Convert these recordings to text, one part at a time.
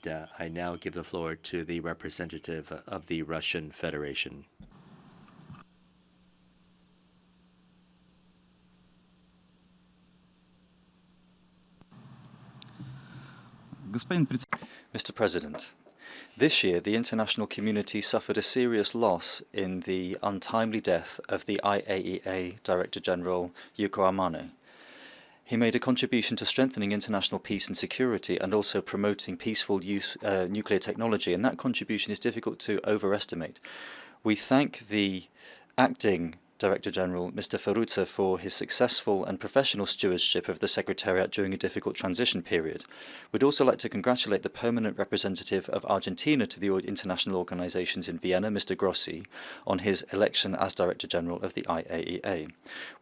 I now give the floor to the representative of the Russian Federation. Mr. President, this year the international community suffered a serious loss in the untimely death of the IAEA Director General Yuko Amano. He made a contribution to strengthening international peace and security and also promoting peaceful use nuclear technology, and that contribution is difficult to overestimate. We thank the acting Director General, Mr. Ferruza, for his successful and professional stewardship of the Secretariat during a difficult transition period. We'd also like to congratulate the permanent representative of Argentina to the international organizations in Vienna, Mr. Grossi, on his election as Director General of the IAEA.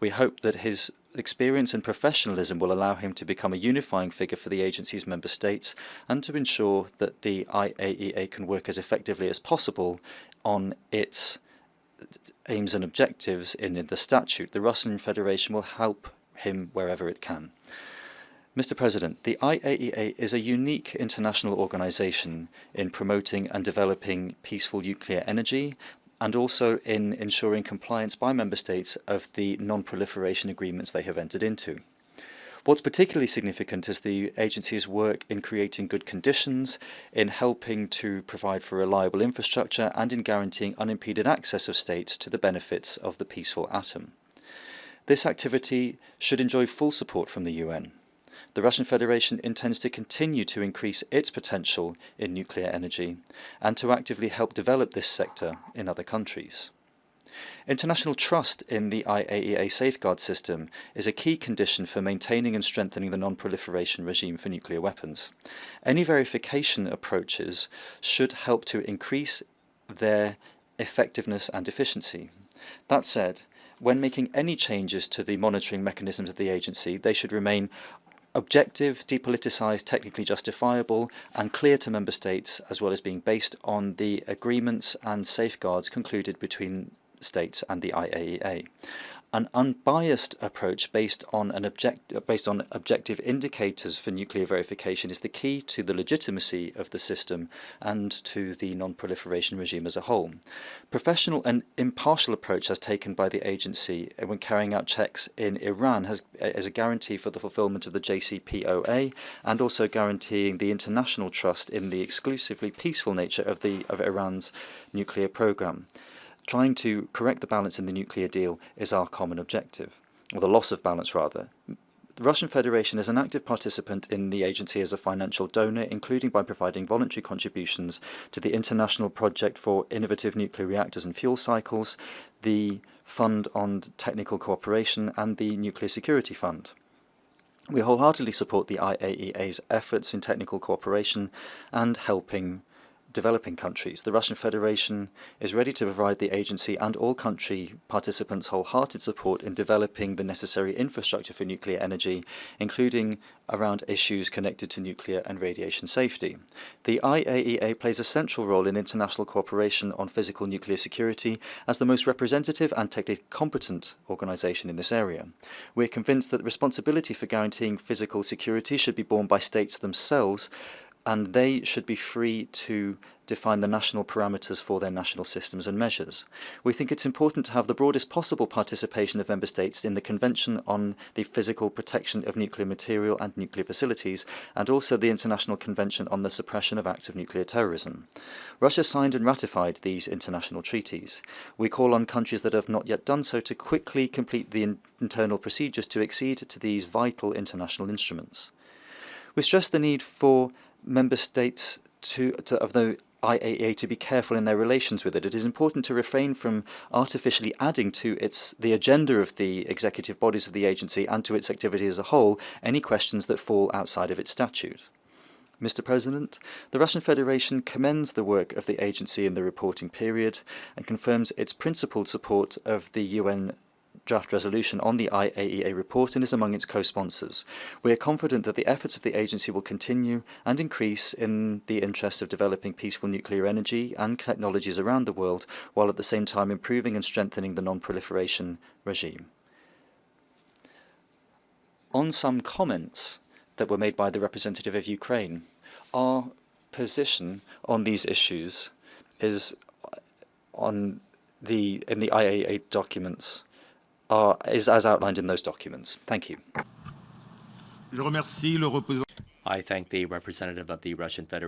We hope that his experience and professionalism will allow him to become a unifying figure for the agency's member states and to ensure that the IAEA can work as effectively as possible on its aims and objectives in the statute. The Russian Federation will help him wherever it can. Mr. President, the IAEA is a unique international organization in promoting and developing peaceful nuclear energy and also in ensuring compliance by member states of the non-proliferation agreements they have entered into. What's particularly significant is the agency's work in creating good conditions, in helping to provide for reliable infrastructure, and in guaranteeing unimpeded access of states to the benefits of the peaceful atom. This activity should enjoy full support from the UN. The Russian Federation intends to continue to increase its potential in nuclear energy and to actively help develop this sector in other countries. International trust in the IAEA safeguard system is a key condition for maintaining and strengthening the non-proliferation regime for nuclear weapons. Any verification approaches should help to increase their effectiveness and efficiency. That said, when making any changes to the monitoring mechanisms of the agency, they should remain objective, depoliticized, technically justifiable, and clear to member states, as well as being based on the agreements and safeguards concluded between states and the IAEA. An unbiased approach based on objective indicators for nuclear verification is the key to the legitimacy of the system and to the non-proliferation regime as a whole. Professional and impartial approach as taken by the agency when carrying out checks in Iran is a guarantee for the fulfillment of the JCPOA and also guaranteeing the international trust in the exclusively peaceful nature of Iran's nuclear program. Trying to correct the balance in the nuclear deal is our common objective, or the loss of balance rather. The Russian Federation is an active participant in the agency as a financial donor, including by providing voluntary contributions to the International Project for Innovative Nuclear Reactors and Fuel Cycles, the Fund on Technical Cooperation, and the Nuclear Security Fund. We wholeheartedly support the IAEA's efforts in technical cooperation and helping developing countries. The Russian Federation is ready to provide the agency and all country participants wholehearted support in developing the necessary infrastructure for nuclear energy, including around issues connected to nuclear and radiation safety. The IAEA plays a central role in international cooperation on physical nuclear security as the most representative and technically competent organization in this area. We are convinced that the responsibility for guaranteeing physical security should be borne by states themselves, and they should be free to define the national parameters for their national systems and measures. We think it's important to have the broadest possible participation of member states in the Convention on the Physical Protection of Nuclear Material and Nuclear Facilities, and also the International Convention on the Suppression of Acts of Nuclear Terrorism. Russia signed and ratified these international treaties. We call on countries that have not yet done so to quickly complete the internal procedures to accede to these vital international instruments. We stress the need for member states of the IAEA to be careful in their relations with it. It is important to refrain from artificially adding to the agenda of the executive bodies of the agency and to its activity as a whole any questions that fall outside of its statute. Mr. President, the Russian Federation commends the work of the agency in the reporting period and confirms its principled support of the UN draft resolution on the IAEA report and is among its co-sponsors. We are confident that the efforts of the agency will continue and increase in the interest of developing peaceful nuclear energy and technologies around the world, while at the same time improving and strengthening the non-proliferation regime. On some comments that were made by the representative of Ukraine, our position on these issues is in the IAEA documents is as outlined in those documents. Thank you. Je remercie le représentant. I thank the representative of the Russian Federation.